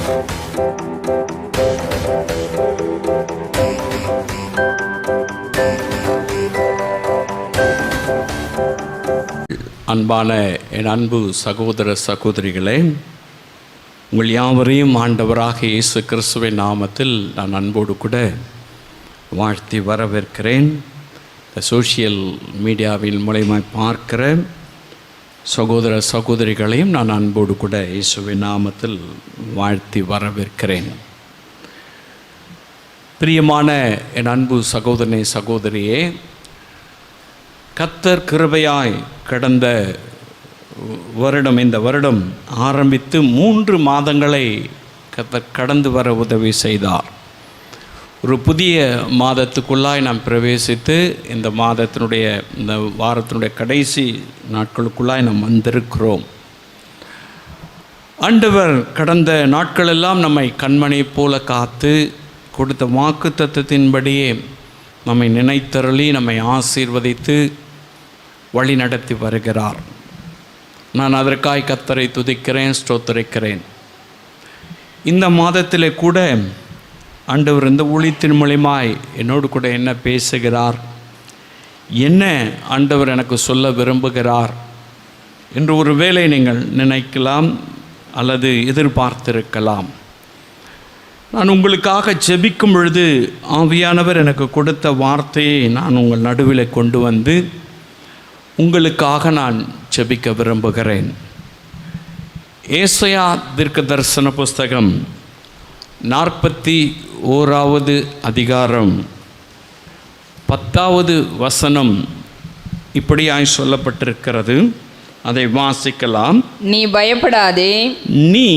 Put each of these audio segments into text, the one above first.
அன்பான என் அன்பு சகோதர சகோதரிகளே, உங்கள் யாவரையும் ஆண்டவராக இயேசு கிறிஸ்துவின் நாமத்தில் நான் அன்போடு கூட வாழ்த்தி வரவேற்கிறேன். இந்த சோஷியல் மீடியாவின் மூலமாக பார்க்கிற சகோதர சகோதரிகளையும் நான் அன்போடு கூட இயேசுவின் நாமத்தில் வாழ்த்தி வரவேற்கிறேன். பிரியமான என் அன்பு சகோதரனே சகோதரியே, கர்த்தர் கிருபையாய் கடந்த வருடம், இந்த வருடம் ஆரம்பித்து 3 மாதங்களை கர்த்தர் கடந்து வர உதவி செய்தார். ஒரு புதிய மாதத்துக்குள்ளாய் நாம் பிரவேசித்து இந்த மாதத்தினுடைய இந்த வாரத்தினுடைய கடைசி நாட்களுக்குள்ளாய் நாம் வந்திருக்கிறோம். ஆண்டவர் கடந்த நாட்களெல்லாம் நம்மை கண்மணி போல காத்து கொடுத்த வாக்கு தத்தத்தின்படியே நம்மை நினைத்தருளி நம்மை ஆசீர்வதித்து வழி நடத்தி வருகிறார். நான் அதற்காய் கர்த்தரை துதிக்கிறேன், ஸ்தோத்திரிக்கிறேன். இந்த மாதத்திலே கூட ஆண்டவர் இந்த ஊழியத்தின் மூலமாய் என்னோடு கூட என்ன பேசுகிறார், என்ன ஆண்டவர் எனக்கு சொல்ல விரும்புகிறார் என்று ஒரு வேளை நீங்கள் நினைக்கலாம் அல்லது எதிர்பார்த்திருக்கலாம். நான் உங்களுக்காக ஜெபிக்கும் பொழுது ஆவியானவர் எனக்கு கொடுத்த வார்த்தையை நான் உங்கள் நடுவில் கொண்டு வந்து உங்களுக்காக நான் ஜெபிக்க விரும்புகிறேன். ஏசாயா தீர்க்கதரிசன புஸ்தகம் 41வது அதிகாரம் 10வது வசனம் இப்படியாய் சொல்லப்பட்டிருக்கிறது. அதை வாசிக்கலாம். நீ பயப்படாதே, நீ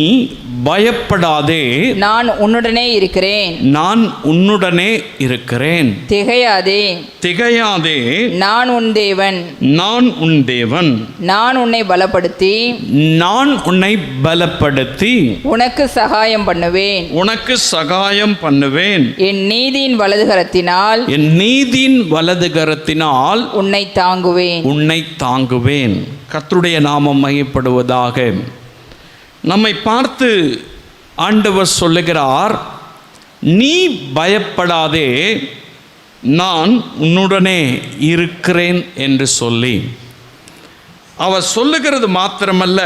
பயப்படாதே, நான் உன்னுடனே இருக்கிறேன், நான் உன்னுடனே இருக்கிறேன். திகையாதே, திகையாதே, நான் உன் தேவன், நான் உன் தேவன், நான் உன்னை பலப்படுத்தி, நான் உன்னை பலப்படுத்தி உனக்கு சகாயம் பண்ணுவேன், உனக்கு சகாயம் பண்ணுவேன். என் நீதியின் வலதுகரத்தினால், என் நீதியின் வலதுகரத்தினால் உன்னை தாங்குவேன், உன்னை தாங்குவேன். கர்த்தருடைய நாமம் மகிமைப்படுவதாக. நம்மை பார்த்து ஆண்டவர் சொல்லுகிறார், நீ பயப்படாதே, நான் உன்னுடனே இருக்கிறேன் என்று சொல்லி அவர் சொல்லுகிறது மாத்திரமல்ல,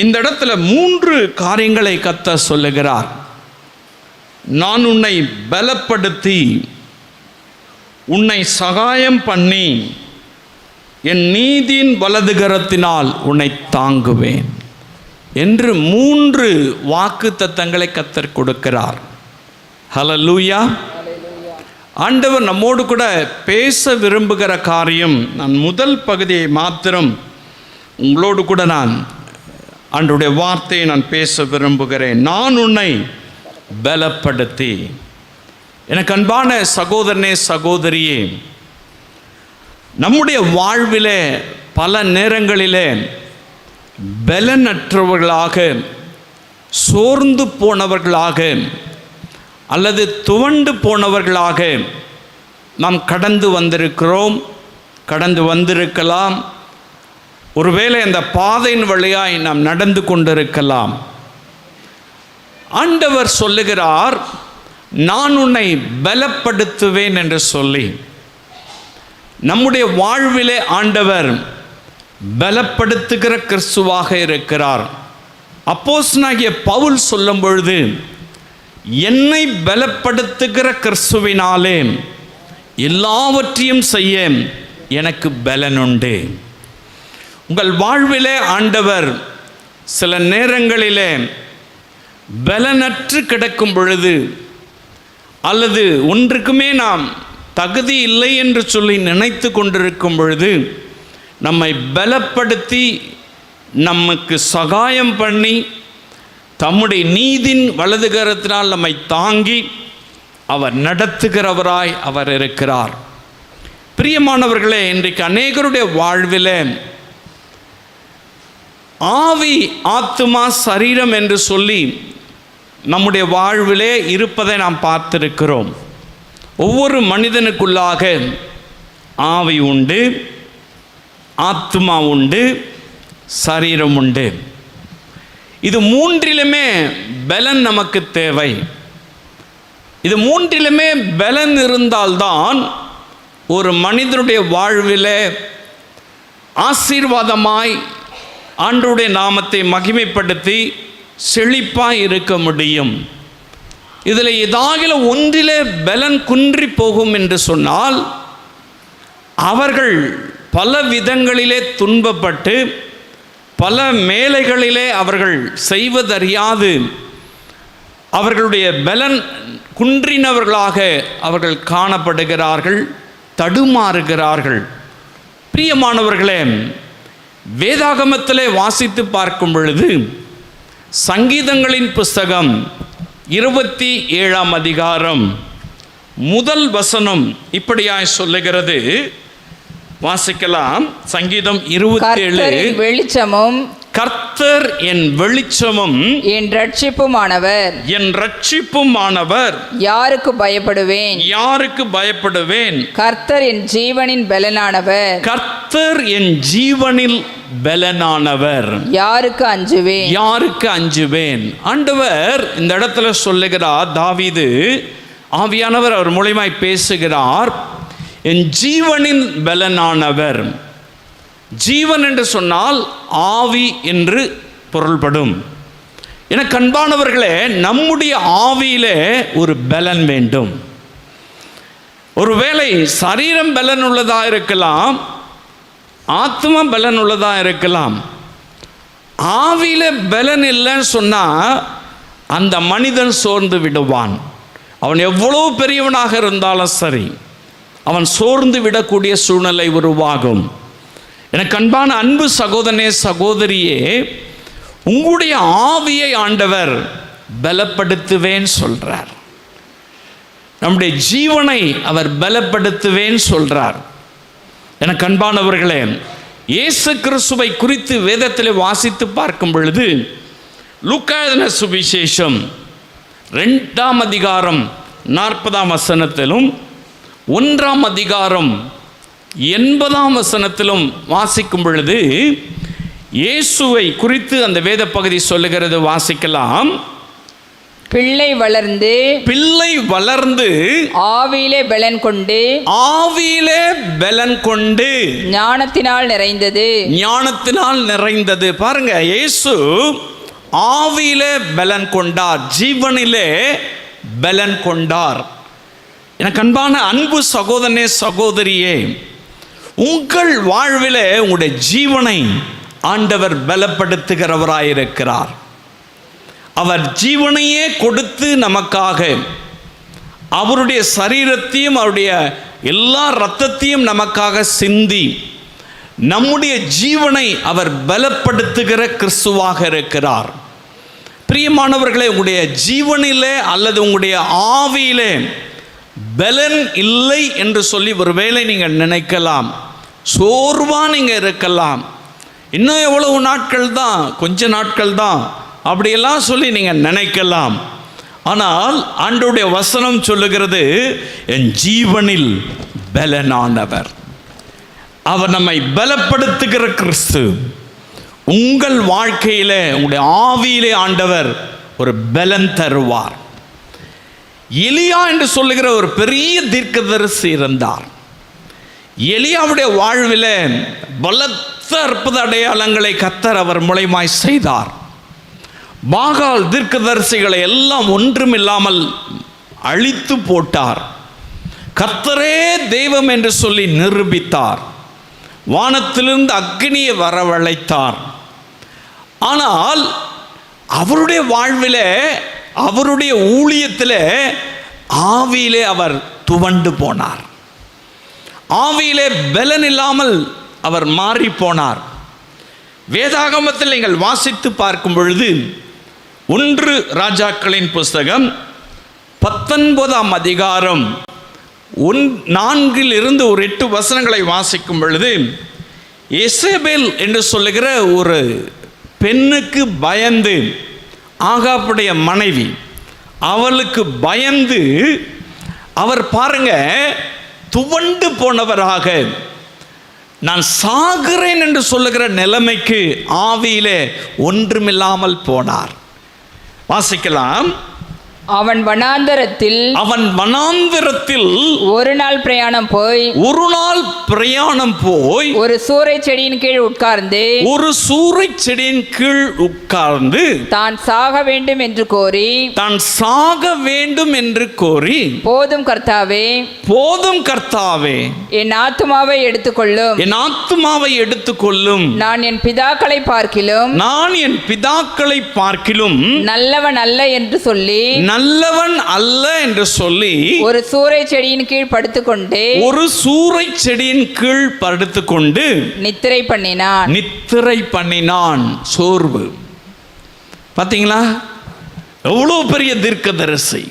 இந்த இடத்துல 3 காரியங்களை கர்த்தர் சொல்லுகிறார். நான் உன்னை பலப்படுத்தி, உன்னை சகாயம் பண்ணி, என் நீதியின் வலதுகரத்தினால் உன்னை தாங்குவேன் என்று 3 வாக்கு தத்தங்களை கர்த்தர் கொடுக்கிறார். ஹல்லேலூயா. ஆண்டவர் நம்மோடு கூட பேச விரும்புகிற காரியம், நான் முதல் பகுதியை மாத்திரம் உங்களோடு கூட நான் ஆண்டவருடைய வார்த்தையை நான் பேச விரும்புகிறேன். நான் உன்னை பலப்படுத்தி. எனக்கு அன்பான சகோதரனே சகோதரியே, நம்முடைய வாழ்விலே பல நேரங்களிலே பலனற்றவர்களாக, சோர்ந்து போனவர்களாக அல்லது துவண்டு போனவர்களாக நாம் கடந்து வந்திருக்கிறோம், கடந்து வந்திருக்கலாம். ஒருவேளை அந்த பாதையின் வழியாய் நாம் நடந்து கொண்டிருக்கலாம். ஆண்டவர் சொல்லுகிறார், நான் உன்னை பலப்படுத்துவேன் என்று சொல்லி நம்முடைய வாழ்விலே ஆண்டவர் பலப்படுத்துகிற கிறிஸ்துவாக இருக்கிறார். அப்போஸ்தலனாகிய பவுல் சொல்லும் பொழுது, என்னை பலப்படுத்துகிற கிறிஸ்துவினாலே எல்லாவற்றையும் செய்ய எனக்கு பலனுண்டு. உங்கள் வாழ்விலே ஆண்டவர் சில நேரங்களிலே பலனற்று கிடக்கும் பொழுது அல்லது ஒன்றுக்குமே நாம் தகுதி இல்லை என்று சொல்லி நினைத்து கொண்டிருக்கும் பொழுது நம்மை பலப்படுத்தி, நமக்கு சகாயம் பண்ணி, தம்முடைய நீதின் வலதுகரத்தினால் நம்மை தாங்கி அவர் நடத்துகிறவராய் அவர் இருக்கிறார். பிரியமானவர்களே, இன்றைக்கு அநேகருடைய வாழ்விலே ஆவி, ஆத்துமா, சரீரம் என்று சொல்லி நம்முடைய வாழ்விலே இருப்பதை நாம் பார்த்திருக்கிறோம். ஒவ்வொரு மனிதனுக்குள்ளாக ஆவி உண்டு, ஆத்துமா உண்டு, சரீரம் உண்டு. இது மூன்றிலுமே பலன் நமக்கு தேவை. இது மூன்றிலுமே பலன் இருந்தால்தான் ஒரு மனிதனுடைய வாழ்விலே ஆசீர்வாதமாய் ஆண்டவருடைய நாமத்தை மகிமைப்படுத்தி செழிப்பாய் இருக்க முடியும். இதில் ஏதாகிலும் ஒன்றிலே பலன் குன்றி போகும் என்று சொன்னால் அவர்கள் பல விதங்களிலே துன்பப்பட்டு பல மேலைகளிலே அவர்கள் செய்வதறியாது அவர்களுடைய பலன் குன்றினவர்களாக அவர்கள் காணப்படுகிறார்கள், தடுமாறுகிறார்கள். பிரியமானவர்களே, வேதாகமத்திலே வாசித்து பார்க்கும் பொழுது சங்கீதங்களின் புஸ்தகம் 27ஆம் அதிகாரம் முதல் வசனம் இப்படியாய் சொல்லுகிறது. வாசிக்கலாம். சங்கீதம் 27. வெளிச்சமும் கர்த்தர் என் வெளிச்சமும் என் ரட்சிப்புமானவர், என் ரட்சிப்புமானவர். யாருக்கு பயப்படுவேன்? யாருக்கு பயப்படுவேன்? கர்த்தர் என் ஜீவனின் பலனானவர், கர்த்தர் என் ஜீவனில் பலனானவர். யாருக்கு அஞ்சுவேன்? யாருக்கு அஞ்சுவேன்? ஆண்டவர் இந்த இடத்துல சொல்லுகிறார். தாவீது ஆவியானவர் அவர் மூலமாய் பேசுகிறார். என் ஜீவனின் பலனானவர். ஜீவன் என்று சொன்னால் ஆவி என்று பொருள்படும். எனக்கு அன்பானவர்களே, நம்முடைய ஆவியிலே ஒரு பலன் வேண்டும். ஒருவேளை சரீரம் பலன் உள்ளதாக இருக்கலாம், ஆத்மா பலன் உள்ளதாக இருக்கலாம். ஆவியில பலன் இல்லைன்னு சொன்னால் அந்த மனிதன் சோர்ந்து விடுவான். அவன் எவ்வளவு பெரியவனாக இருந்தாலும் சரி, அவன் சோர்ந்து விடக்கூடிய சூழ்நிலை உருவாகும். எனக்கு அன்பான அன்பு சகோதரனே, சகோதரியே, உங்களுடைய ஆவியை ஆண்டவர் பலப்படுத்துவேன் சொல்றார். நம்முடைய ஜீவனை அவர் பலப்படுத்துவேன் சொல்றார். எனக்கு அன்பானவர்களே, இயேசு கிறிஸ்துவை குறித்து வேதத்தில் வாசித்து பார்க்கும் பொழுது லூக்கா எழுதின சுவிசேஷம் 2ஆம் அதிகாரம் 40ஆம் வசனத்திலும் 1ஆம் அதிகாரம் 80ஆம் வசனத்திலும் வாசிக்கும் பொழுது இயேசுவை குறித்து அந்த வேத பகுதி சொல்லுகிறது. வாசிக்கலாம். பிள்ளை வளர்ந்து ஆவியிலே பலன் கொண்டு, ஆவியிலே பலன் கொண்டு ஞானத்தினால் நிறைந்தது. பாருங்க, இயேசு ஆவியிலே பலன் கொண்டார், ஜீவனிலே பலன் கொண்டார். எனக்கு அன்பான அன்பு சகோதரனே, சகோதரியே, உங்கள் வாழ்விலே உங்களுடைய ஜீவனை ஆண்டவர் பலப்படுத்துகிறவராயிருக்கிறார். அவர் ஜீவனையே கொடுத்து நமக்காக அவருடைய சரீரத்தையும் அவருடைய எல்லா இரத்தத்தையும் நமக்காக சிந்தி நம்முடைய ஜீவனை அவர் பலப்படுத்துகிற கிறிஸ்துவாக இருக்கிறார். பிரியமானவர்களே, உங்களுடைய ஜீவனிலே அல்லது உங்களுடைய ஆவியிலே பலன் இல்லை என்று சொல்லி ஒருவேளை நீங்கள் நினைக்கலாம், சோர்வா நீங்கள் இருக்கலாம். இன்னும் எவ்வளவு நாட்கள் தான், கொஞ்ச நாட்கள் தான் அப்படியெல்லாம் சொல்லி நீங்கள் நினைக்கலாம். ஆனால் ஆண்டவருடைய வசனம் சொல்லுகிறது, என் ஜீவனில் பலனானவர். அவர் நம்மை பலப்படுத்துகிற கிறிஸ்து. உங்கள் வாழ்க்கையிலே உங்களுடைய ஆவியிலே ஆண்டவர் ஒரு பலன் தருவார். எலியா என்று சொல்லுகிற ஒரு பெரிய தீர்க்கதரிசி இருந்தார். எலியாவுடைய வாழ்வில் பலத்த அற்புத அடையாளங்களை கர்த்தர் அவர் மூலமாய் செய்தார். பாகால் தீர்க்கதரிசிகளை எல்லாம் ஒன்றுமில்லாமல் அழித்து போட்டார். கர்த்தரே தெய்வம் என்று சொல்லி நிரூபித்தார். வானத்திலிருந்து அக்னியை வரவழைத்தார். ஆனால் அவருடைய வாழ்விலே, அவருடைய ஊழியத்திலே ஆவியிலே அவர் துவண்டு போனார். ஆவியிலே பலன் இல்லாமல் அவர் மாறி போனார். வேதாகமத்தில் நீங்கள் வாசித்து பார்க்கும் பொழுது 1 ராஜாக்களின் புஸ்தகம் 19ஆம் அதிகாரம் 4 ஒரு 8 வசனங்களை வாசிக்கும் பொழுது, எசேபேல் என்று சொல்லுகிற ஒரு பெண்ணுக்கு பயந்து, ஆகாப்புடைய மனைவி, அவளுக்கு பயந்து அவர் பாருங்க துவண்டு போனவராக நான் சாகிறேன் என்று சொல்லுகிற நிலைமைக்கு ஆவியிலே ஒன்றுமில்லாமல் போனார். வாசிக்கலாம். அவன் வனாந்தரத்தில் ஒரு நாள் பிரயாணம் போய் ஒரு சூரை செடியின் கீழ் உட்கார்ந்து தான் சாக வேண்டும் என்று கோரி போதும் கர்த்தாவே என் ஆத்துமாவை எடுத்துக்கொள்ளும் நான் என் பிதாக்களை பார்க்கிலும் நல்லவன் அல்ல என்று சொல்லி ஒரு சூரை செடியின் கீழ் படுத்துக்கொண்டு நித்திரை பண்ணினான். சோர்வு. பாத்தீங்களா? எவ்வளவு பெரிய தீர்க்கதரிசி.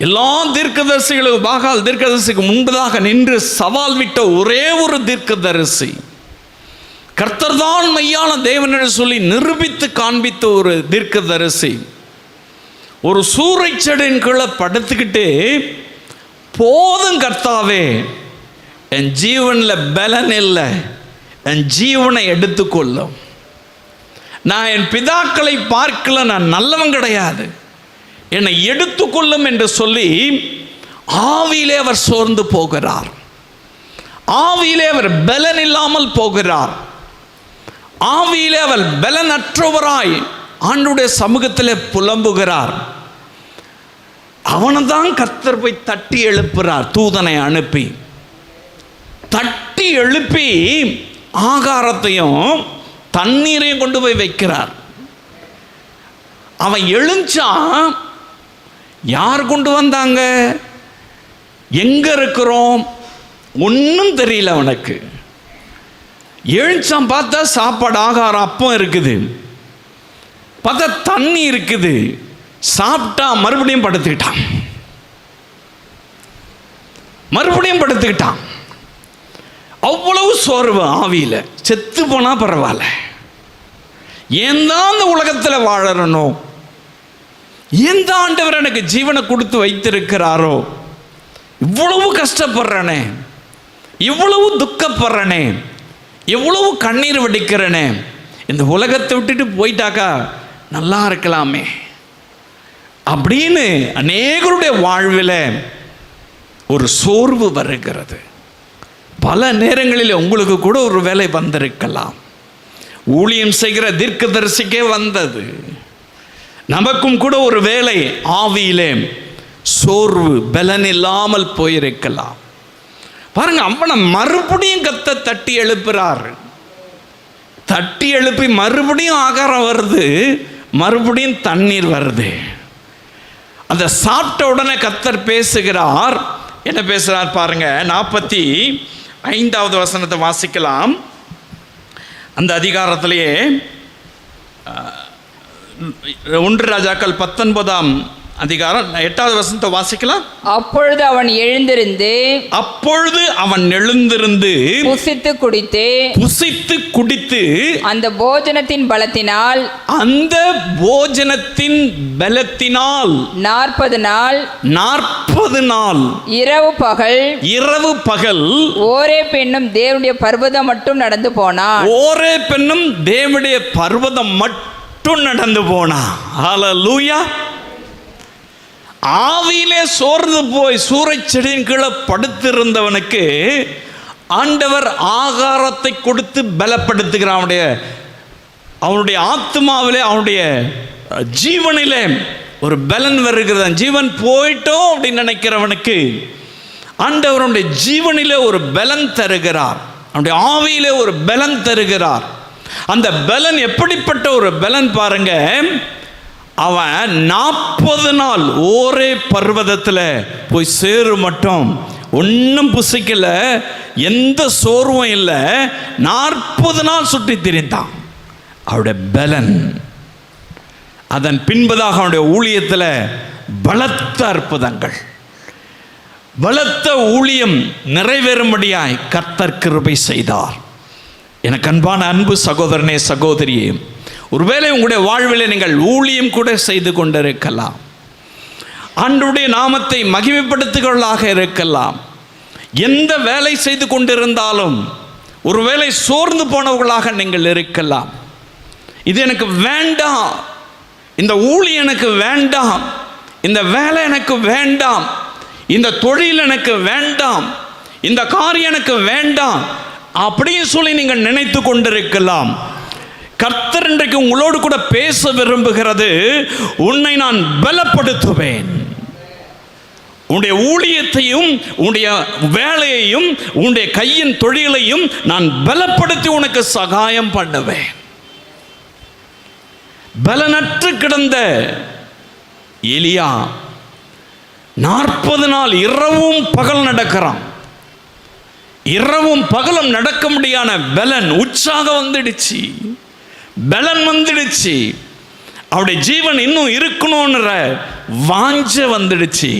எல்லா தீர்க்கதரிசிகளும் பாகால் தீர்க்கதரிசிக்கு முன்பதாக நின்று சவால் விட்ட ஒரே ஒரு தீர்க்கதரிசி, கர்த்தர் தான் மெய்யான தேவன் என்று சொல்லி நிரூபித்து காண்பித்த ஒரு தீர்க்கதரிசி ஒரு சூறை செடியின் கீழே படுத்துக்கிட்டு, போதும் கர்த்தாவே, என் ஜீவன்ல பலன் இல்லை, என் ஜீவனை எடுத்துக்கொள்ளும், நான் என் பிதாக்களை பார்க்கல, நான் நல்லவன் கிடையாது, என்னை எடுத்துக்கொள்ளும் என்று சொல்லி ஆவியிலே அவர் சோர்ந்து போகிறார். ஆவியிலே அவர் பலன் இல்லாமல் போகிறார். ஆவியிலே அவர் பலனற்றவராய் ஆண்டவருடைய சமூகத்திலே புலம்புகிறார். அவனை தான் கர்த்தர் போய் தட்டி எழுப்புறார். தூதனை அனுப்பி தட்டி எழுப்பி ஆகாரத்தையும் தண்ணீரையும் கொண்டு போய் வைக்கிறார். அவன் எழுஞ்சான். யார் கொண்டு வந்தாங்க, எங்க இருக்கிறோம், ஒன்றும் தெரியல அவனுக்கு. எழுச்சான், பார்த்தா சாப்பாடு ஆகாரம் அப்பம் இருக்குது, பார்த்தா தண்ணி இருக்குது, சாப்பிட்டா மறுபடியும் படுத்துக்கிட்டான். அவ்வளவு சோர்வு ஆவியில. செத்து போனா பரவாயில்ல, ஏன் தான் இந்த உலகத்தில் வாழறனோ, ஏன் தான் ஆண்டவர் எனக்கு ஜீவனை கொடுத்து வைத்திருக்கிறாரோ, இவ்வளவு கஷ்டப்படுறனே, இவ்வளவு துக்கப்படுறனே, எவ்வளவு கண்ணீர் வடிக்கிறனே, இந்த உலகத்தை விட்டுட்டு போயிட்டாக்கா நல்லா இருக்கலாமே அப்படின்னு அநேகருடைய வாழ்வில் ஒரு சோர்வு வருகிறது. பல நேரங்களில் உங்களுக்கு கூட ஒரு வேலை வந்திருக்கலாம். ஊழியம் செய்கிற தீர்க்கதரிசிக்கே வந்தது. நமக்கும் கூட ஒரு வேலை ஆவியிலே சோர்வு, பலன் இல்லாமல் போயிருக்கலாம். பாருங்க, அவனை மறுபடியும் கத்த தட்டி எழுப்புறார். தட்டி எழுப்பி மறுபடியும் ஆகாரம் வருது, மறுபடியும் தண்ணீர் வருது. அந்த சாப்பிட்ட உடனே கர்த்தர் பேசுகிறார். என்ன பேசுகிறார் பாருங்க. 45வது வசனத்தை வாசிக்கலாம். அந்த அதிகாரத்திலேயே 1 ராஜாக்கள் 19ஆம் அதிகாரம் 8வது வசனத்தை வாசிக்கலாம். அப்பொழுது அவன் எழுந்திருந்து புசித்து குடித்து அந்த போஜனத்தின் பலத்தினால் 40 நாள் இரவு பகல் ஓரே பெண்ணும் தேவனுடைய பர்வதம் மட்டும் நடந்து போனான். ஹல்லேலூயா. ஆவியிலே சோர்ந்து போய் சூறை செடியின் கீழே படுத்திருந்தவனுக்கு ஆண்டவர் ஆகாரத்தை கொடுத்து பலப்படுத்துகிறான். அவனுடைய ஆத்மாவிலே, அவனுடைய ஜீவனிலே ஒரு பலன் வருகிறது. ஜீவன் போயிட்டோம் அப்படின்னு நினைக்கிறவனுக்கு ஆண்டவருடைய ஜீவனிலே ஒரு பலன் தருகிறார். அவனுடைய ஆவியிலே ஒரு பலன் தருகிறார். அந்த பலன் எப்படிப்பட்ட ஒரு பலன் பாருங்க. அவன் 40 நாள் ஒரே பர்வதத்தில் போய் சேரு மட்டும் ஒன்றும் புசிக்கல, எந்த சோர்வும் இல்லை. 40 நாள் சுற்றி திரிந்தான். அவருடைய பலன். அதன் பின்பதாக அவனுடைய ஊழியத்தில் பலத்த அற்புதங்கள், பலத்த ஊழியம் நிறைவேறும்படியாய் கர்த்தர் கிருபை செய்தார். எனக்கு அன்பான அன்பு சகோதரனே, சகோதரியே, ஒருவேளை உங்களுடைய வாழ்வில் நீங்கள் ஊழியம் கூட செய்து கொண்டிருக்கலாம், ஆண்டவருடைய நாமத்தை மகிமைப்படுத்துகிறவர்களாக இருக்கலாம். எந்த வேலை செய்து கொண்டிருந்தாலும் ஒருவேளை சோர்ந்து போனவர்களாக நீங்கள் இருக்கலாம். இது எனக்கு வேண்டாம், இந்த ஊழியம் எனக்கு வேண்டாம், இந்த வேலை எனக்கு வேண்டாம், இந்த தொழில் எனக்கு வேண்டாம், இந்த காரியம் எனக்கு வேண்டாம் அப்படின்னு சொல்லி நீங்கள் நினைத்து கொண்டிருக்கலாம். கர்த்தர் இன்றைக்கு உங்களோடு கூட பேச விரும்புகிறது, உன்னை நான் பலப்படுத்துவேன். உன்னுடைய ஊழியத்தையும் உன்னுடைய வேலையையும் உன்னுடைய கையின் தொழிலையும் நான் பலப்படுத்தி உனக்கு சகாயம் பண்ணுவேன். பலனற்று கிடந்த எலியா 40 நாள் இரவும் பகல் நடக்கிறான். இரவும் பகலும் நடக்க முடியாத பலன், உற்சாகம் வந்துடுச்சு, பலன் வந்துடுச்சு, அவருடைய ஜீவன் இன்னும் இருக்கணும்ன்ற வாஞ்ச வந்துடுச்சு.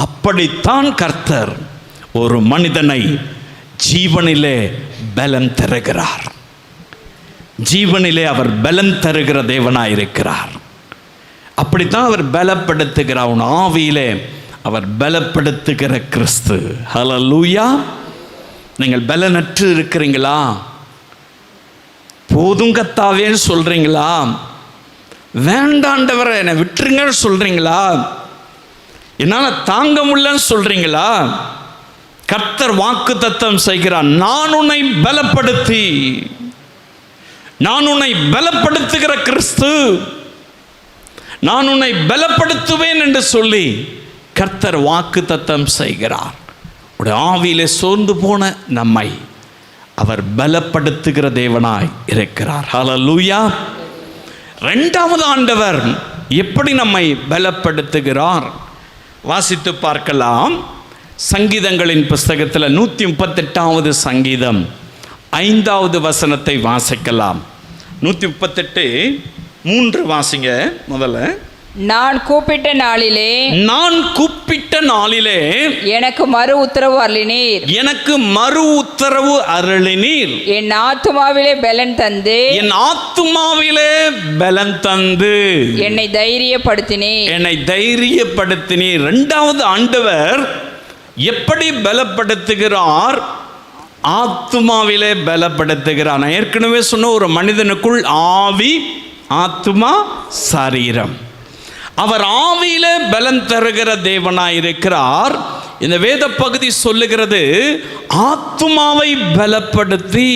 அப்படித்தான் கர்த்தர் ஒரு மனிதனை ஜீவனிலே பலன் தருகிறார். ஜீவனிலே அவர் பலன் தருகிற தேவனாயிருக்கிறார். அப்படித்தான் அவர் பலப்படுத்துகிறார். அவன் ஆவியிலே அவர் பலப்படுத்துகிற கிறிஸ்து. ஹல்லேலூயா. நீங்கள் பலனற்று இருக்கிறீங்களா? போதும் கர்த்தாவேன்னு சொல்றீங்களா? வேண்டாண்டவரை என்னை விட்டுருங்கன்னு சொல்றீங்களா? என்னால் தாங்க முடியலன்னு சொல்றீங்களா? கர்த்தர் வாக்குத்தத்தம் செய்கிறார், நான் உன்னை பலப்படுத்தி, நான் உன்னை பலப்படுத்துகிற கிறிஸ்து, நான் உன்னை பலப்படுத்துவேன் என்று சொல்லி கர்த்தர் வாக்குத்தத்தம் செய்கிறார். உடைய ஆவியிலே சோர்ந்து போன நம்மை அவர் பலப்படுத்துகிற தேவனாய் இருக்கிறார். ஹல்லேலூயா. இரண்டாவது ஆண்டவர் எப்படி நம்மை பலப்படுத்துகிறார்? வாசித்து பார்க்கலாம். சங்கீதங்களின் புஸ்தகத்தில் 138வது சங்கீதம் 5வது வசனத்தை வாசிக்கலாம். 138:3 வாசிங்க முதல்ல. நான் கூப்பிட்ட நாளிலே, நான் கூப்பிட்ட நாளிலே எனக்கு மறு உத்தரவு அருளினீர், எனக்கு மறு உத்தரவு அருளினீர். என் ஆத்துமாவிலே பலன் தந்து, என் ஆத்துமாவிலே பலன் தந்து என்னை தைரியப்படுத்தினீர், என்னை தைரியப்படுத்தினீர். இரண்டாவது ஆண்டவர் எப்படி பலப்படுத்துகிறார்? ஆத்துமாவிலே பலப்படுத்துகிறார். நான் ஏற்கனவே சொன்ன, ஒரு மனிதனுக்குள் ஆவி, ஆத்துமா, சரீரம். அவர் ஆவியிலே பலன் தருகிற தேவனாயிருக்கிறார். இந்த வேத பகுதி சொல்லுகிறது, ஆத்துமாவை பலப்படுத்தி.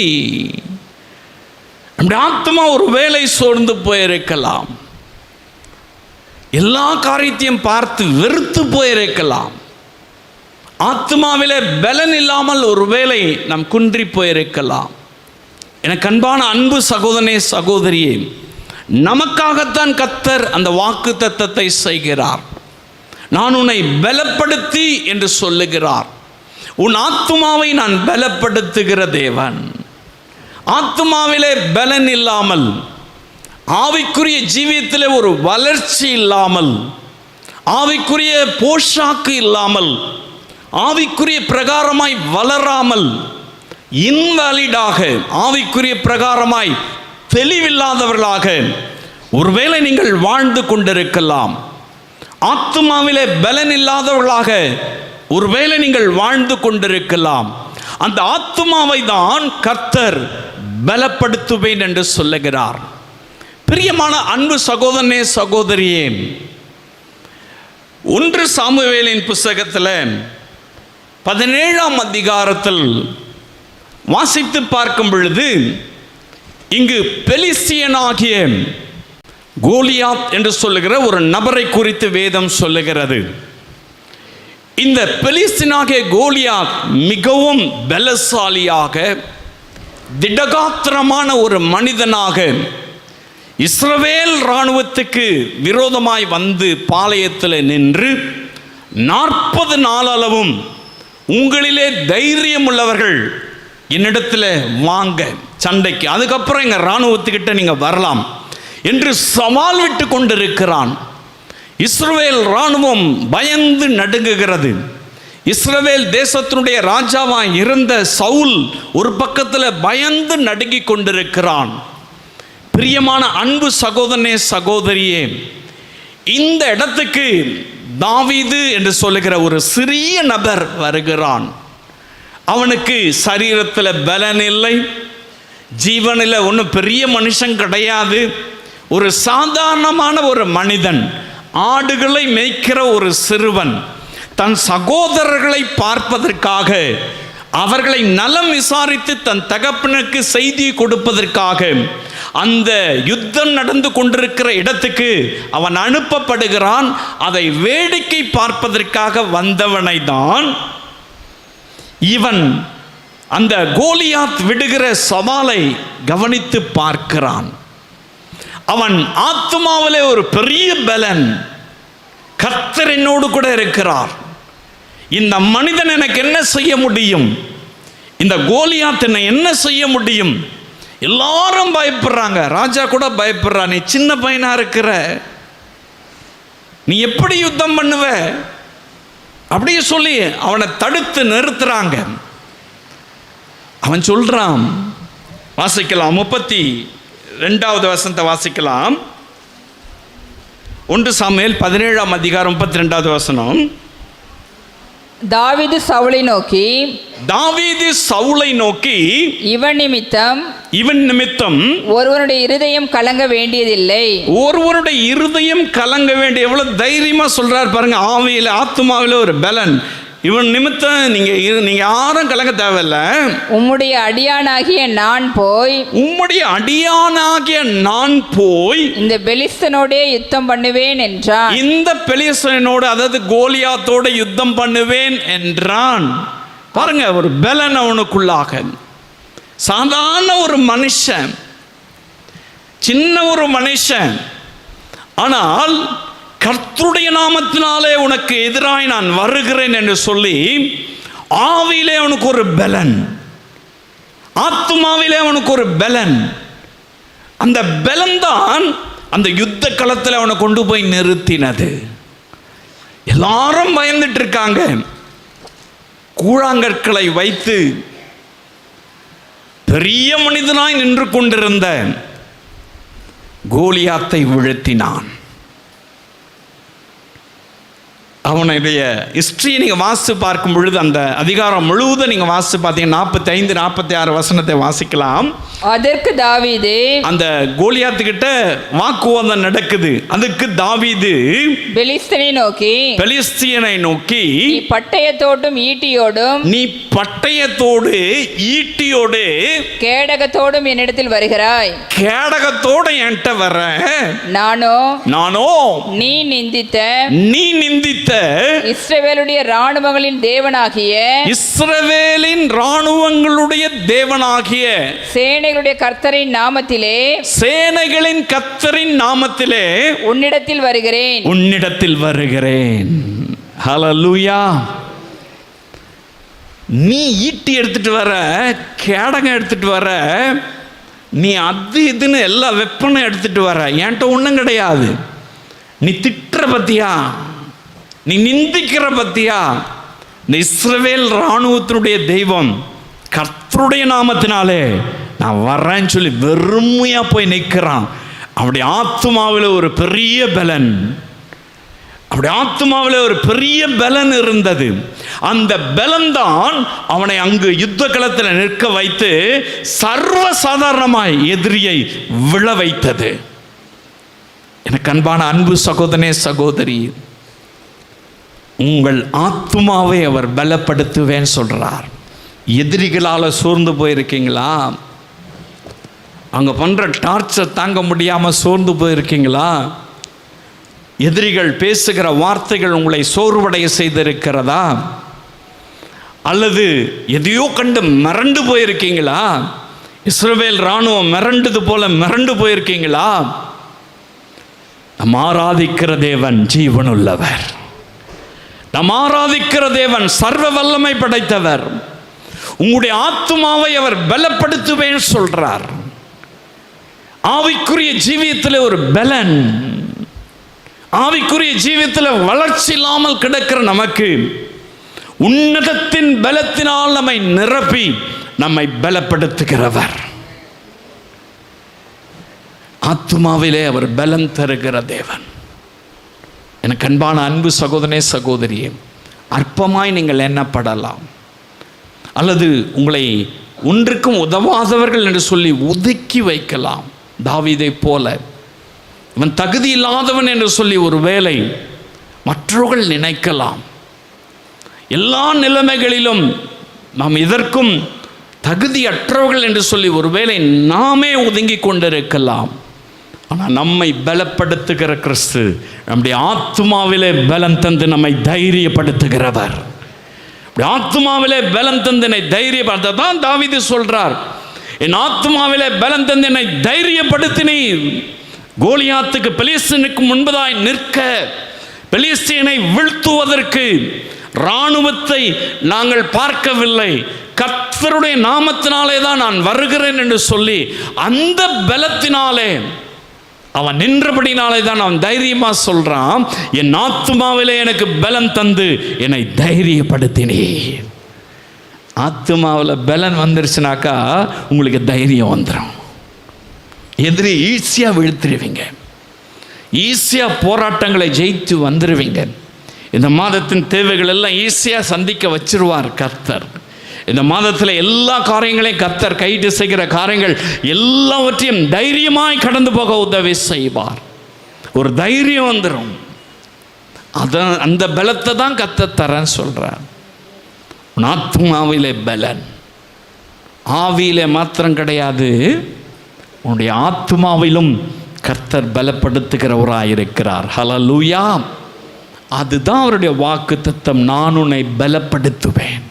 நம்முடைய ஆத்துமா ஒரு வேளை சோர்ந்து போயிருக்கலாம், எல்லா காரியத்தையும் பார்த்து வெறுத்து போயிருக்கலாம், ஆத்துமாவிலே பலன் இல்லாமல் ஒருவேளை நாம் குன்றி போயிருக்கலாம். எனக்கு அன்பான அன்பு சகோதரனே, சகோதரியே, நமக்காகத்தான் கர்த்தர் அந்த வாக்கு தத்தத்தை செய்கிறார். நான் உன்னை பலப்படுத்தி என்று சொல்லுகிறார். உன் ஆத்துமாவை நான் பலப்படுத்துகிற தேவன். ஆத்துமாவிலே பலன் இல்லாமல், ஆவிக்குரிய ஜீவியத்திலே ஒரு வளர்ச்சி இல்லாமல், ஆவிக்குரிய போஷாக்கு இல்லாமல், ஆவிக்குரிய பிரகாரமாய் வளராமல், இன்வாலிடாக, ஆவிக்குரிய பிரகாரமாய் தெளிவில்லாதவர்களாக ஒருவேளை நீங்கள் வாழ்ந்து கொண்டிருக்கலாம். ஆத்துமாவிலே பலன் இல்லாதவர்களாக ஒருவேளை நீங்கள் வாழ்ந்து கொண்டிருக்கலாம். அந்த ஆத்துமாவை தான் கர்த்தர் பலப்படுத்துவேன் என்று சொல்லுகிறார். பிரியமான அன்பு சகோதரனே, சகோதரியே, 1 சாமுவேலின் புஸ்தகத்தில் 17ஆம் அதிகாரத்தில் வாசித்து பார்க்கும் பொழுது, இங்கு பெலிஸ்தியனாகிய கோலியாத் என்று சொல்லுகிற ஒரு நபரை குறித்து வேதம் சொல்லுகிறது. இந்த பெலிஸ்தியனாகிய கோலியாத் மிகவும் பலசாலியாக, திடகாத்திரமான ஒரு மனிதனாக இஸ்ரவேல் இராணுவத்துக்கு விரோதமாய் வந்து பாளையத்தில் நின்று 40 நாளளவும், உங்களிலே தைரியம் உள்ளவர்கள் என்னிடத்தில் வாங்க சண்டைக்கு, அதுக்கப்புறம் எங்கள் இராணுவத்துக்கிட்ட நீங்கள் வரலாம் என்று சவால் விட்டு கொண்டிருக்கிறான். இஸ்ரவேல் இராணுவம் பயந்து நடுங்குகிறது. இஸ்ரவேல் தேசத்தினுடைய ராஜாவாக இருந்த சவுல் ஒரு பக்கத்தில் பயந்து நடுங்கி கொண்டிருக்கிறான். பிரியமான அன்பு சகோதரனே, சகோதரியே, இந்த இடத்துக்கு தாவீது என்று சொல்லுகிற ஒரு சிறிய நபர் வருகிறான். அவனுக்கு சரீரத்தில் பலன் இல்லை, ஜீவனில் ஒன்றும் பெரிய மனுஷன் கிடையாது. ஒரு சாதாரணமான ஒரு மனிதன், ஆடுகளை மேய்க்கிற ஒரு சிறுவன், தன் சகோதரர்களை பார்ப்பதற்காக, அவர்களை நலம் விசாரித்து தன் தகப்பனுக்கு செய்தி கொடுப்பதற்காக அந்த யுத்தம் நடந்து கொண்டிருக்கிற இடத்துக்கு அவன் அனுப்பப்படுகிறான். அதை வேடிக்கை பார்ப்பதற்காக வந்தவனை தான் இவன் அந்த கோலியாத் விடுகிற சவாலை கவனித்து பார்க்கிறான். அவன் ஆத்துமாவிலே ஒரு பெரிய பலன், கர்த்தர் என்னோடு கூட இருக்கிறார், இந்த மனிதன் எனக்கு என்ன செய்ய முடியும், இந்த கோலியாத் என்னை என்ன செய்ய முடியும். எல்லாரும் பயப்படுறாங்க, ராஜா கூட பயப்படுறான். நீ சின்ன பையனா இருக்கிற, நீ எப்படி யுத்தம் பண்ணுவ அப்படியே சொல்லி அவனை தடுத்து நிறுத்துறாங்க. அவன் சொல்றான், வாசிக்கலாம் 32வது வசனத்தை வாசிக்கலாம். 1 சாமுவேல் 17ஆம் அதிகாரம் 32வது வசனம். தாவீது சவுலை நோக்கி இவன் நிமித்தம் ஒருவனுடைய இருதயம் கலங்க வேண்டியதில்லை. ஒருவருடைய இருதயம் கலங்க வேண்டிய, எவ்வளவு தைரியமா சொல்றார் பாருங்க. ஆவியில ஆத்துமாவில ஒரு பலன். இவன் நிமித்தம் நீங்க யாரும் கலங்க தேவையில்ல. உம்முடைய அடியானாகிய நான் போய் இந்த பெலிஸ்தனோடே யுத்தம் பண்ணுவேன் என்றான். இந்த பெலிஸ்தனோடு, அதாவது கோலியாத்தோட யுத்தம் பண்ணுவேன் என்றான். பாருங்க, ஒரு பலன் அவனுக்குள்ளாக. சாதாரண ஒரு மனுஷன், சின்ன ஒரு மனுஷன், ஆனால் கர்த்தருடைய நாமத்தினாலே உனக்கு எதிராய் நான் வருகிறேன் என்று சொல்லி ஆவியிலே அவனுக்கு ஒரு பலன், ஆத்துமாவிலே அவனுக்கு ஒரு பலன். அந்த பலன் தான் அந்த யுத்த களத்தில் அவனை கொண்டு போய் நிறுத்தினது. எல்லாரும் பயந்துட்டு இருக்காங்க. கூழாங்கற்களை வைத்து பெரிய மனிதனாய் நின்று கொண்டிருந்த கோலியாத்தை வீழ்த்தினான். அவனுடைய ஹிஸ்டரியை நீங்கள் வாசித்து பார்க்கும் பொழுது, அந்த அதிகாரம் முழுவதும் நீங்கள் வாசித்து பார்த்தீங்கன்னா 45-46 வசனத்தை வாசிக்கலாம். அதற்கு தாவீது, அந்த கோலியாத்துக்கிட்ட வாக்குவாதம் நடக்குது. அதுக்கு தாவீது பெலிஸ்தியனை நோக்கி நீ பட்டயத்தோடும் ஈட்டியோடு கேடகத்தோடும் என்னிடத்தில் வருகிறாய். கேடகத்தோடு என்கிட்ட வர, நானோ நீ நிந்தித்த இஸ்ரவேலுடைய ராணுவங்களின் தேவனாகிய சேனைகளின் கர்த்தரின் நாமத்திலே உன்னிடத்தில் வருகிறேன். ஹல்லேலூயா. நீ ஈட்டி எடுத்துட்டு வர, கேடகம் எடுத்துட்டு வர, நீ அது இதுன்னு எல்லா வெப்பனும் எடுத்துட்டு வர, என்கிட்ட ஒன்றும் கிடையாது. நீ திட்டுற பத்தியா, நீ நிந்திக்கிற பத்தியா, இந்த இஸ்ரவேல் இராணுவத்தினுடைய தெய்வம் கர்த்தருடைய நாமத்தினாலே நான் வர்றேன்னு சொல்லி வெறுமையா போய் நிற்கிறான். அப்படி ஆத்துமாவில் ஒரு பெரிய பலன் இருந்தது. அந்த பலன் தான் அவனை அங்கு யுத்த களத்தில் நிற்க வைத்து சர்வ சாதாரணமாய் எதிரியை விழ வைத்தது. எனக்கு அன்பான அன்பு சகோதரனே, சகோதரி, உங்கள் ஆத்துமாவை அவர் பலப்படுத்துவேன்னு சொல்றார். எதிரிகளால் சோர்ந்து போயிருக்கீங்களா? அங்கே பண்ணுற டார்ச்சர் தாங்க முடியாமல் சோர்ந்து போயிருக்கீங்களா? எதிரிகள் பேசுகிற வார்த்தைகள் உங்களை சோர்வடைய செய்திருக்கிறதா? அல்லது எதையோ கண்டு மிரண்டு போயிருக்கீங்களா? இஸ்ரவேல் இராணுவம் மிரண்டது போல மிரண்டு போயிருக்கீங்களா? நம் ஆராதிக்கிற தேவன் ஜீவனுள்ளவர். நம் ஆராதிக்கிற தேவன் சர்வ வல்லமை படைத்தவர். உங்களுடைய ஆத்துமாவை அவர் பலப்படுத்துவேன் சொல்றார். ஆவிக்குரிய ஜீவியத்தில் ஒரு பலன், ஆவிக்குரிய ஜீவியத்தில் வளர்ச்சி இல்லாமல் கிடக்கிற நமக்கு உன்னதத்தின் பலத்தினால் நம்மை நிரப்பி நம்மை பலப்படுத்துகிறவர். ஆத்துமாவிலே அவர் பலம் தருகிற தேவன். எனக்கு அன்பான அன்பு சகோதரனே, சகோதரியே, அற்பமாய் நீங்கள் எண்ணப்படலாம், அல்லது உங்களை ஒன்றுக்கும் உதவாதவர்கள் என்று சொல்லி ஒதுக்கி வைக்கலாம். தாவீதை போல இவன் தகுதி இல்லாதவன் என்று சொல்லி ஒரு வேளை மற்றவர்கள் நினைக்கலாம். எல்லா நிலைமைகளிலும் நாம் இதற்கும் தகுதியற்றவர்கள் என்று சொல்லி ஒருவேளை நாமே ஒதுங்கி கொண்டிருக்கலாம். ஆனால் நம்மை பலப்படுத்துகிற கிறிஸ்து நம்முடைய ஆத்துமாவிலே பலம் தந்து நம்மை தைரியப்படுத்துகிறவர். ஆத்துமாவிலே பலம் தந்து என்னை தைரியப்படுத்தான் தாவீது சொல்றார், என் ஆத்துமாவிலே பலம் தந்து என்னை தைரியப்படுத்தினீர். கோலியாத்துக்கு பெலிஸ்தீனுக்கு முன்பதாய் நிற்க, பெலிஸ்தீனை வீழ்த்துவதற்கு இராணுவத்தை நாங்கள் பார்க்கவில்லை, கர்த்தருடைய நாமத்தினாலே தான் நான் வருகிறேன் என்று சொல்லி அந்த பலத்தினாலே அவன் நின்றபடினாலே தான் அவன் தைரியமா சொல்றான், என் ஆத்துமாவிலே எனக்கு பலம் தந்து என்னை தைரியப்படுத்தினேன். ஆத்துமாவில் பலன் வந்துருச்சுனாக்கா உங்களுக்கு தைரியம் வந்துடும். எதிரி ஈஸியாக வீழ்த்திடுவீங்க, ஈஸியாக போராட்டங்களை ஜெயித்து வந்துடுவீங்க. இந்த மாதத்தின் தேவைகள் எல்லாம் ஈஸியாக சந்திக்க வச்சிருவார் கர்த்தர். இந்த மாதத்தில் எல்லா காரியங்களையும் கர்த்தர் கைட்டு செய்கிற காரியங்கள் எல்லாவற்றையும் தைரியமாய் கடந்து போக உதவி செய்வார். ஒரு தைரியம் வந்துடும். அதான் அந்த பலத்தை தான் கர்த்தர் தரேன்னு சொல்றார். ஆத்மாவிலே பலன், ஆவியிலே மாத்திரம் கிடையாது, உன்னுடைய ஆத்மாவிலும் கர்த்தர் பலப்படுத்துகிறவராயிருக்கிறார். ஹல்லேலூயா. அதுதான் அவருடைய வாக்குத்தத்தம், நான் உன்னை பலப்படுத்துவேன்.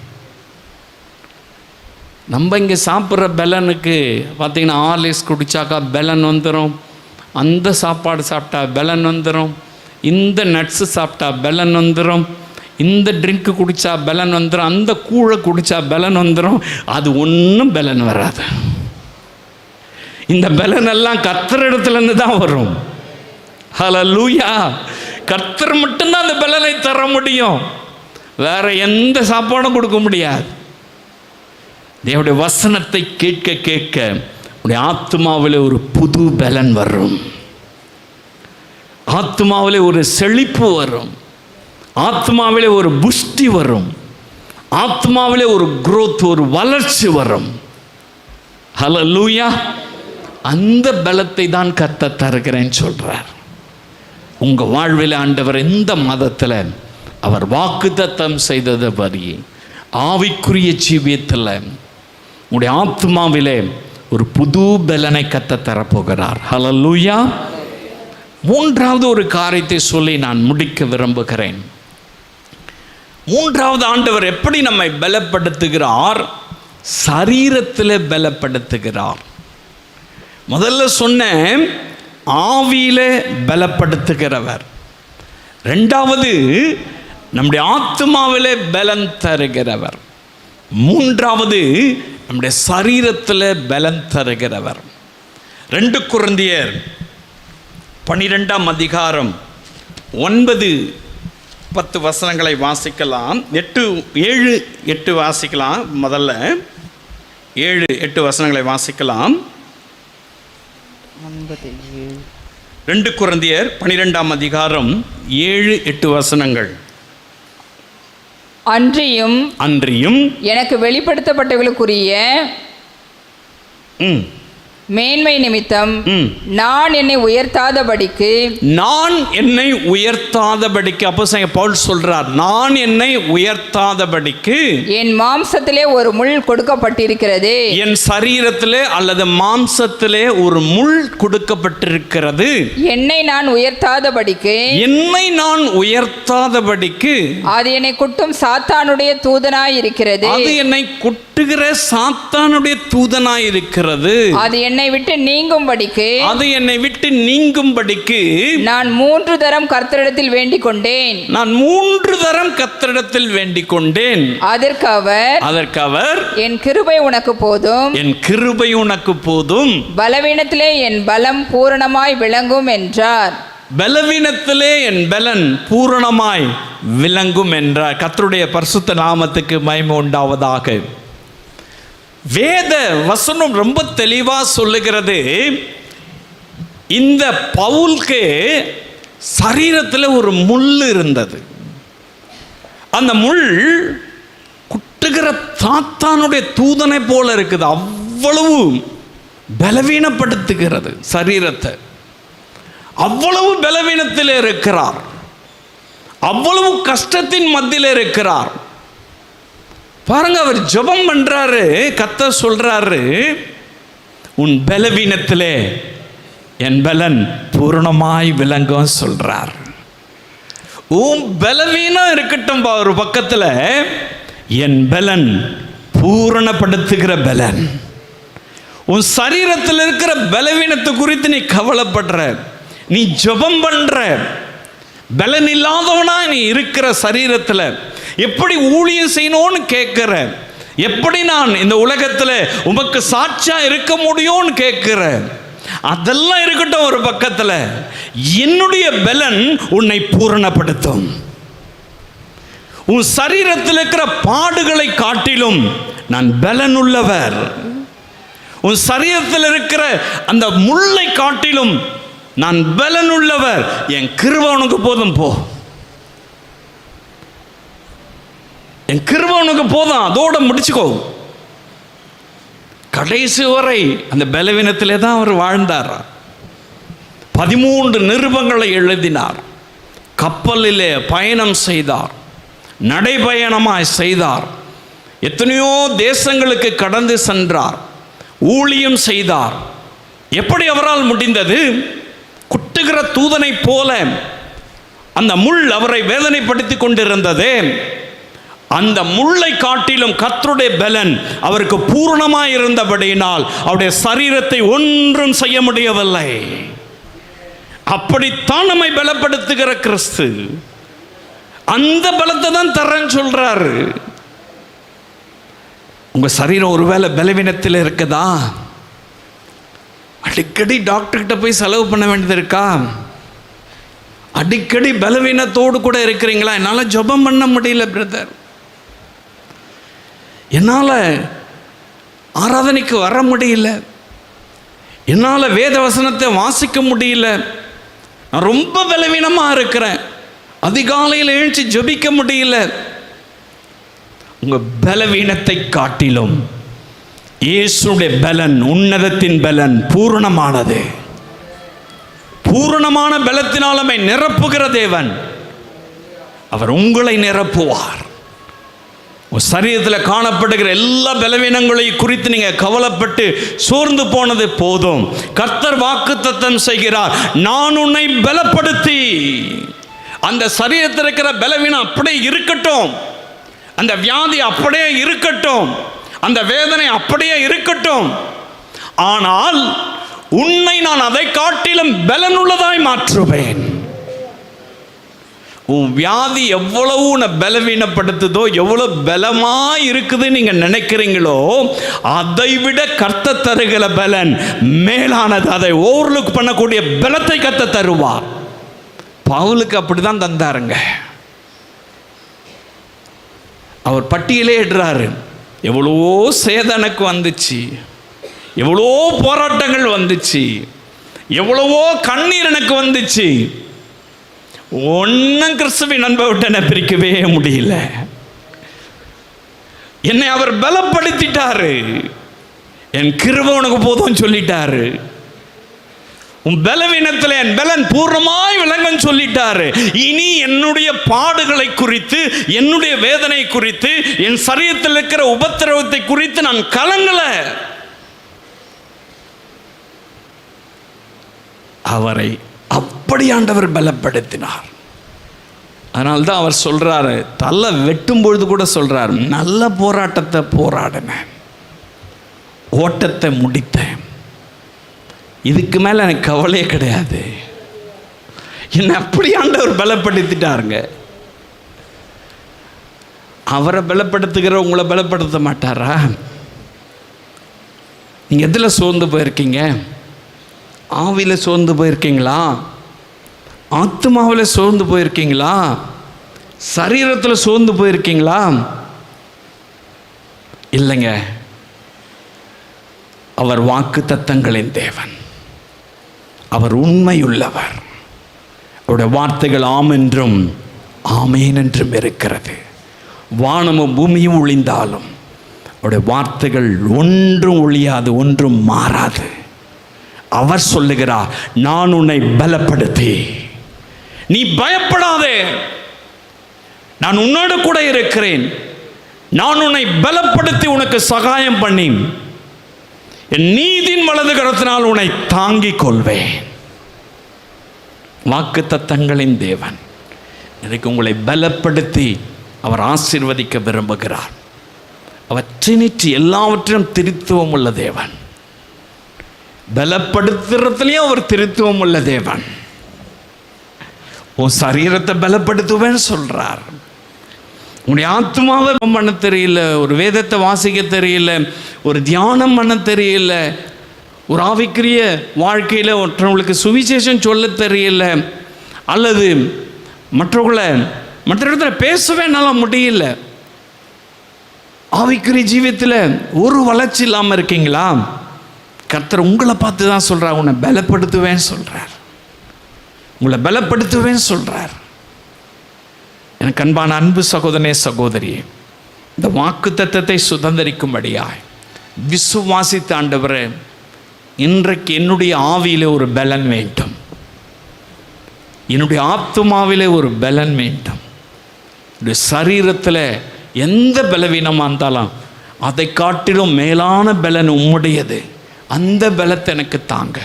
நம்ம இங்கே சாப்பிட்ற பலனுக்கு பார்த்தீங்கன்னா ஆர்லிஸ் குடித்தாக்கா பலன் வந்துடும், அந்த சாப்பாடு சாப்பிட்டா பலன் வந்துடும், இந்த நட்ஸு சாப்பிட்டா பலன் வந்துடும், இந்த ட்ரிங்க்கு குடித்தா பலன் வந்துடும், அந்த கூழை குடித்தா பலன் வந்துடும். அது ஒன்றும் பலன் வராது. இந்த பலன் எல்லாம் கர்த்தர் இடத்துலேருந்து தான் வரும். ஹல்லேலூயா. கர்த்தர் மட்டும்தான் அந்த பலனை தர முடியும், வேற எந்த சாப்பாடும் கொடுக்க முடியாது. தேவனுடைய வசனத்தை கேட்க கேட்க உடைய ஆத்மாவிலே ஒரு புது பலன் வரும், ஆத்மாவிலே ஒரு செழிப்பு வரும், ஆத்மாவிலே ஒரு புஷ்டி வரும், ஆத்மாவிலே ஒரு growth, ஒரு வளர்ச்சி வரும். ஹல்லேலூயா. அந்த பலத்தை தான் கர்த்தர் தருகிறேன்னு சொல்றார். உங்க வாழ்வில் ஆண்டவர் இந்த மாதத்தில் அவர் வாக்குத்தத்தம் செய்தது படி ஆவிக்குரிய ஜீவியத்தில் உடைய ஆத்மாவிலே ஒரு புது பலனை கர்த்தர் தரப்போகிறார். ஹல்லேலூயா. மூன்றாவது ஒரு காரியத்தை சொல்லி நான் முடிக்க விரும்புகிறேன். மூன்றாவது ஆண்டவர் எப்படி நம்மை பலப்படுத்துகிறார்? சரீரத்தில் பலப்படுத்துகிறார். முதல்ல சொன்ன ஆவியிலே பலப்படுத்துகிறவர். ரெண்டாவது நம்முடைய ஆத்மாவிலே பலன் தருகிறவர். மூன்றாவது நம்முடைய சரீரத்தில் பலன் தருகிறவர். 2 கொரிந்தியர் 12ஆம் அதிகாரம் 9-10 வசனங்களை வாசிக்கலாம். 7-8 வாசிக்கலாம். முதல்ல 7-8 வசனங்களை வாசிக்கலாம். 2 கொரிந்தியர் 12ஆம் அதிகாரம் 7-8 வசனங்கள். அன்றியும் எனக்கு வெளிப்படுத்தப்பட்டவர்களுக்குரிய மேன்மை நிமித்தம் நான் என்னை உயர்த்தாதபடிக்கு அப்போஸ்தலன் பவுல் சொல்றார், நான் என்னை உயர்த்தாதபடிக்கு என் மாம்சத்திலே ஒரு முள் கொடுக்கப்பட்டிருக்கிறது. என் சரீரத்திலே அல்லது மாம்சத்திலே ஒரு முள் கொடுக்கப்பட்டிருக்கிறது. என்னை நான் உயர்த்தாதபடிக்கு அது என்னை குட்டும் சாத்தானுடைய தூதனாய் இருக்கிறது. அது என்னை குட்டுகிற சாத்தானுடைய தூதனாய் இருக்கிறது. அது என்னை விட்டு நீங்கும்படிக்கு நான் 3 தரம் கர்த்தரிடத்தில் வேண்டிக் கொண்டேன். அதற்கு அவர் என் கிருபை உனக்கு போதும், பலவீனத்திலே என் பலம் பூரணமாய் விளங்கும் என்றார். பலவீனத்திலே என் பலன் பூரணமாய் விளங்கும் என்றார். கர்த்தருடைய பரிசுத்த நாமத்துக்கு மகிமை உண்டாவதாக. வேத வசனம் ரொம்ப தெளிவா சொல்லுகிறது, இந்த பவுலுக்கு சரீரத்தில் ஒரு முள் இருந்தது. அந்த முள் குட்டுகிற கொட்டுகிற சாத்தானுடைய தூதனை போல இருக்குது. அவ்வளவு பலவீனப்படுத்துகிறது சரீரத்தை. அவ்வளவு பலவீனத்தில் இருக்கிறார், அவ்வளவு கஷ்டத்தின் மத்தியில் இருக்கிறார். பாருங்க, அவர் ஜெபம் பண்றாரு, கர்த்தர் சொல்றாரு, உன் பலவீனத்திலே என் பலன் பூரணமாய் விளங்கும் சொல்றார். உன் பலவீனம் இருக்கட்டும் ஒரு பக்கத்தில், என் பலன் பூரணப்படுத்துகிற பலன். உன் சரீரத்தில் இருக்கிற பலவீனத்தை குறித்து நீ கவலைப்படுற, நீ ஜெபம் பண்ற, பலன் இல்லாதவனா நீ இருக்கிற சரீரத்தில் எப்படி ஊழியம் செய்யணும்னு கேட்கிற, எப்படி நான் இந்த உலகத்தில் உமக்கு சாட்சியா இருக்க முடியும்னு கேட்கிற, அதெல்லாம் இருக்கட்டும் ஒரு பக்கத்தில், என்னுடைய பலன் உன்னை பூரணப்படுத்தும். உன் சரீரத்தில் இருக்கிற பாடுகளை காட்டிலும் நான் பலன் உள்ளவர். உன் சரீரத்தில் இருக்கிற அந்த முள்ளை காட்டிலும் நான் பலன் உள்ளவர். என் கிருபை உனக்கு போதும், போ, என் கிருபை உனக்கு போதும், அதோட முடிச்சுக்கோ. கடைசி வரை அந்த பலவீனத்திலே தான் அவர் வாழ்ந்தார். 13 நிருபங்களை எழுதினார், கப்பலிலே பயணம் செய்தார், நடைபயணமாய் செய்தார், எத்தனையோ தேசங்களுக்கு கடந்து சென்றார், ஊழியம் செய்தார். எப்படி அவரால் முடிந்தது? குட்டுகிற தூதனை போல அந்த முள் அவரை வேதனைப்படுத்தி கொண்டிருந்தது. அந்த முள்ளை காட்டிலும் கர்த்தருடைய பலன் அவருக்கு பூரணமாய் இருந்தபடியினால் அவருடைய சரீரத்தை ஒன்றும் செய்ய முடியவில்லை. அப்படித்தான் நம்மை பலப்படுத்துகிற கிறிஸ்து அந்த பலத்தை தான் தரேன்னு சொல்றாரு. உங்க சரீரம் ஒருவேளை பலவீனத்தில் இருக்குதா? அடிக்கடி டாக்டர்கிட்ட போய் செலவு பண்ண வேண்டியது இருக்கா? அடிக்கடி பலவீனத்தோடு கூட இருக்கிறீங்களா? என்னால் ஜெபம் பண்ண முடியல பிரதர், என்னால் ஆராதனைக்கு வர முடியல, என்னால் வேத வசனத்தை வாசிக்க முடியல, நான் ரொம்ப பலவீனமாக இருக்கிறேன், அதிகாலையில் எழுந்து ஜெபிக்க முடியல. உங்கள் பலவீனத்தை காட்டிலும் இயேசுடைய பலன், உன்னதத்தின் பலன் பூரணமானது. பூரணமான பலத்தினால் நம்மை நிரப்புகிற தேவன் அவர் உங்களை நிரப்புவார். சரீரத்தில் காணப்படுகிற எல்லா பலவீனங்களை குறித்து நீங்க கவலைப்பட்டு சோர்ந்து போனது போதும். கர்த்தர் வாக்குத்தத்தம் செய்கிறார், நான் உன்னை பலப்படுத்தி, அந்த சரீரத்தில் இருக்கிற பலவீனம் அப்படியே இருக்கட்டும், அந்த வியாதி அப்படியே இருக்கட்டும், அந்த வேதனை அப்படியே இருக்கட்டும், ஆனால் உன்னை நான் அதை காட்டிலும் பலனுள்ளதாய் மாற்றுவேன். உன் வியாதி எவ்வளவு உன்னை பலவீனப்படுத்துதோ, எவ்வளவு பலமாய் இருக்குது நீங்க நினைக்கிறீங்களோ, அதை விட கர்த்தர் தருகிற பலன் மேலானது. அதை ஓவர்லுக் பண்ணக்கூடிய பலத்தை கர்த்தர் தருவார். பவுலுக்கு அப்படிதான் தந்தாருங்க. அவர் பட்டியலே இடுறாரு, எவ்வளவோ சேதனைக்கு வந்துச்சு, எவ்வளோ போராட்டங்கள் வந்துச்சு, எவ்வளவோ கண்ணீர் எனக்கு வந்துச்சு, ஒன்னும் கிறிஸ்துவின் அன்பை விட்டு என்னை பிரிக்கவே முடியல. என்னை அவர் பலப்படுத்திட்டாரு, என் கிருபை உனக்கு போதும் சொல்லிட்டாரு, உன் பலவீனத்தில் என் பலன் பூர்ணமாய் விளங்கன்னு சொல்லிட்டாரு. இனி என்னுடைய பாடுகளை குறித்து, என்னுடைய வேதனை குறித்து, என் சரீரத்தில் இருக்கிற உபத்திரவத்தை குறித்து நான் கலங்கல. அவரை அப்படி ஆண்டவர் பலப்படுத்தினார். அதனால்தான் அவர் சொல்றாரு, தலை வெட்டும் பொழுது கூட சொல்றார், நல்ல போராட்டத்தை போராடினேன், ஓட்டத்தை முடித்தேன், இதுக்கு மேல எனக்கு கவலையே கிடையாது. என்னை அப்படி ஆண்டவர் பலப்படுத்திட்டாருங்க. அவரை பலப்படுத்துகிற உங்களை பலப்படுத்த மாட்டாரா? நீங்க எதுல சோர்ந்து போயிருக்கீங்க? ஆவியில் சோர்ந்து போயிருக்கீங்களா? ஆத்மாவில் சோர்ந்து போயிருக்கீங்களா? சரீரத்தில் சோர்ந்து போயிருக்கீங்களா? இல்லைங்க, அவர் வாக்குத்தத்தங்களின் தேவன், அவர் உண்மையுள்ளவர். அவருடைய வார்த்தைகள் ஆம் என்றும் ஆமேன் என்றும் இருக்கிறது. வானமும் பூமியும் ஒழிந்தாலும் அவருடைய வார்த்தைகள் ஒன்றும் ஒழியாது, ஒன்றும் மாறாது. அவர் சொல்லுகிறார், நான் உன்னை பலப்படுத்தி, நீ பயப்படாதே, நான் உன்னோடு கூட இருக்கிறேன், நான் உன்னை பலப்படுத்தி உனக்கு சகாயம் பண்ணி என் நீதியின் வலது கரத்தினால் உன்னை தாங்கிக் கொள்வேன். வாக்குத்தத்தங்களின் தேவன் எனக்கு உங்களை பலப்படுத்தி அவர் ஆசீர்வதிக்க விரும்புகிறார். அவர் ட்ரினிட்டி, எல்லாவற்றிலும் திருத்துவம் உள்ள தேவன். பலப்படுத்துறதுலையும் அவர் திருத்துவம் உள்ள தேவன். உன் சரீரத்தை பலப்படுத்துவேன்னு சொல்றார். உன்னுடைய ஆத்மாவை பண்ண தெரியல, ஒரு வேதத்தை வாசிக்க தெரியல, ஒரு தியானம் பண்ண தெரியல, ஒரு ஆவிக்குரிய வாழ்க்கையில் மற்றவங்களுக்கு சுவிசேஷம் சொல்ல தெரியல, அல்லது மற்றவங்களை மற்ற இடத்துல பேசவே என்னால் முடியல, ஆவிக்குரிய ஜீவியத்தில் ஒரு வளர்ச்சி இல்லாமல் இருக்கீங்களா? கர்த்தர் உங்களை பார்த்து தான் சொல்கிறார், உன்னை பலப்படுத்துவேன்னு சொல்கிறார், உங்களை பலப்படுத்துவேன்னு சொல்கிறார். எனக்கு அன்பான அன்பு சகோதரனே சகோதரியே, இந்த வாக்கு தத்தத்தை சுதந்திரிக்கும்படியாய் விசுவாசித்த ஆண்டவரே, இன்றைக்கு என்னுடைய ஆவியிலே ஒரு பலன் வேண்டும், என்னுடைய ஆத்துமாவிலே ஒரு பலன் வேண்டும். என்னுடைய சரீரத்தில் எந்த பலவீனமாக இருந்தாலும் அதை காட்டிலும் மேலான பலன் உம்முடையது. அந்த பலத்தை எனக்கு தாங்க,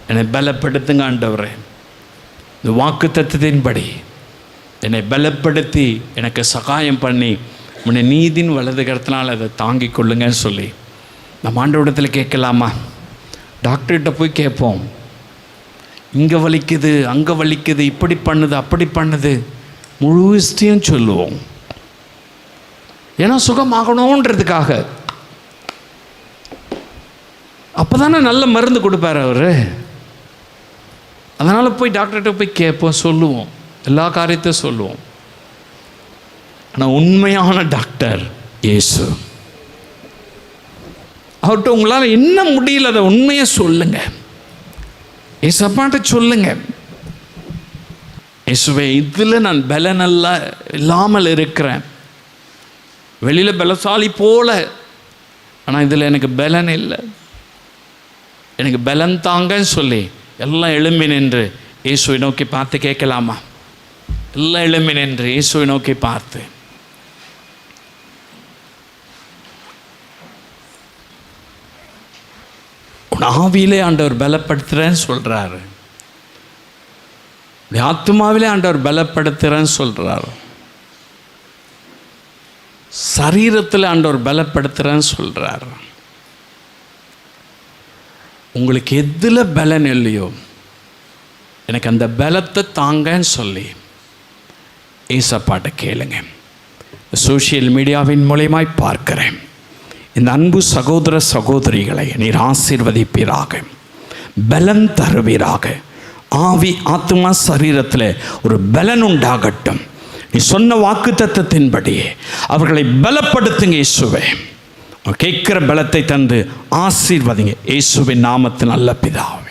என்னை பலப்படுத்துங்க ஆண்டவரே. இந்த வாக்கு தத்தத்தின்படி என்னை பலப்படுத்தி எனக்கு சகாயம் பண்ணி உன்னை நீதின் வலது கரத்தினால் அதை தாங்கிக் கொள்ளுங்கன்னு சொல்லி நம்ம ஆண்டவரிடத்தில் கேட்கலாமா? டாக்டர்கிட்ட போய் கேட்போம், இங்கே வலிக்குது, அங்கே வலிக்குது, இப்படி பண்ணுது, அப்படி பண்ணுது, முழு விஷயம் சொல்லுவோம். ஏன்னா சுகமாகணுன்றதுக்காக. அப்போ தானே நல்ல மருந்து கொடுப்பார் அவர். அதனால் போய் டாக்டர்கிட்ட போய் கேட்போம், சொல்லுவோம், எல்லா காரியத்தையும் சொல்லுவோம். ஆனால் உண்மையான டாக்டர் இயேசு. அவர்கிட்ட உங்களால் என்ன முடியல அதை உண்மையை சொல்லுங்க, ஏசப்பாட்ட சொல்லுங்க. இயேசுவே, இதில் நான் பலனெல்லாம் இல்லாமல் இருக்கிறேன், வெளியில் பலசாலி போல, ஆனால் இதில் எனக்கு பலன் இல்லை, எனக்கு பலன் தாங்கன்னு சொல்லி எல்லாம் எழும்பி நின்று இயேசுவை நோக்கி பார்த்து கேட்கலாமா? எல்லாம் எழும்பி நின்று இயேசுவை நோக்கி பார்த்து, உன் ஆவியிலே ஆண்டவர் பலப்படுத்துகிறேன்னு சொல்கிறாரு, ஆத்மாவிலே ஆண்டவர் பலப்படுத்துகிறேன்னு சொல்கிறார், சரீரத்தில் ஆண்டவர் பலப்படுத்துகிறேன்னு சொல்கிறார். உங்களுக்கு எதில் பலன் இல்லையோ எனக்கு அந்த பலத்தை தாங்கன்னு சொல்லி ஏசப்பாட்ட கேளுங்க. சோஷியல் மீடியாவின் மூலமாய் பார்க்கிறேன் இந்த அன்பு சகோதர சகோதரிகளை நீர் ஆசீர்வதிப்பீராக, பலன் தருவீராக. ஆவி ஆத்மா சரீரத்தில் ஒரு பலன் உண்டாகட்டும். நீ சொன்ன வாக்கு தத்தத்தின்படியே அவர்களை பலப்படுத்துங்க இயேசுவே. கேட்கிற பலத்தை தந்து ஆசீர்வதிங்க இயேசுவின் நாமத்தில் நல்ல பிதாவே.